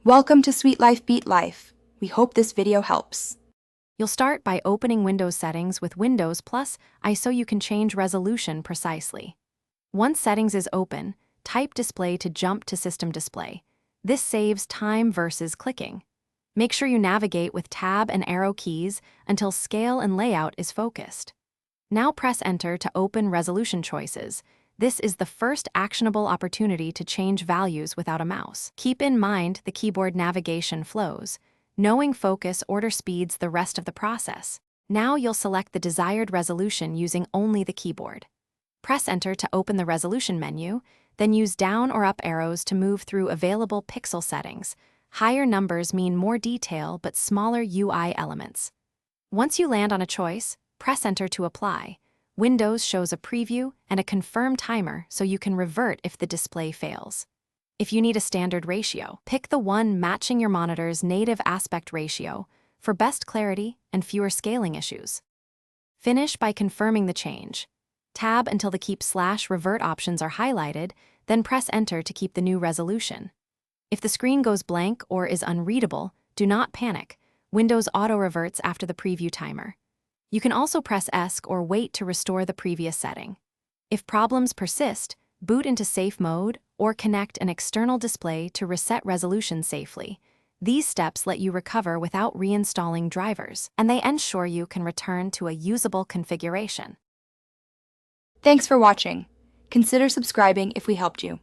Welcome to Sweet Life Beat Life. We hope this video helps. You'll start by opening Windows settings with Windows plus I so you can change resolution precisely. Once settings is open, type display to jump to system display. This saves time versus clicking. Make sure you navigate with tab and arrow keys until scale and layout is focused. Now press enter to open resolution choices. This is the first actionable opportunity to change values without a mouse. Keep in mind the keyboard navigation flows. Knowing focus order speeds the rest of the process. Now you'll select the desired resolution using only the keyboard. Press enter to open the resolution menu, then use down or up arrows to move through available pixel settings. Higher numbers mean more detail but smaller UI elements. Once you land on a choice, press enter to apply. Windows shows a preview and a confirm timer so you can revert if the display fails. If you need a standard ratio, pick the one matching your monitor's native aspect ratio for best clarity and fewer scaling issues. Finish by confirming the change. Tab until the keep/revert options are highlighted, then press enter to keep the new resolution. If the screen goes blank or is unreadable, do not panic. Windows auto-reverts after the preview timer. You can also press ESC or wait to restore the previous setting. If problems persist, boot into safe mode or connect an external display to reset resolution safely. These steps let you recover without reinstalling drivers, and they ensure you can return to a usable configuration. Thanks for watching. Consider subscribing if we helped you.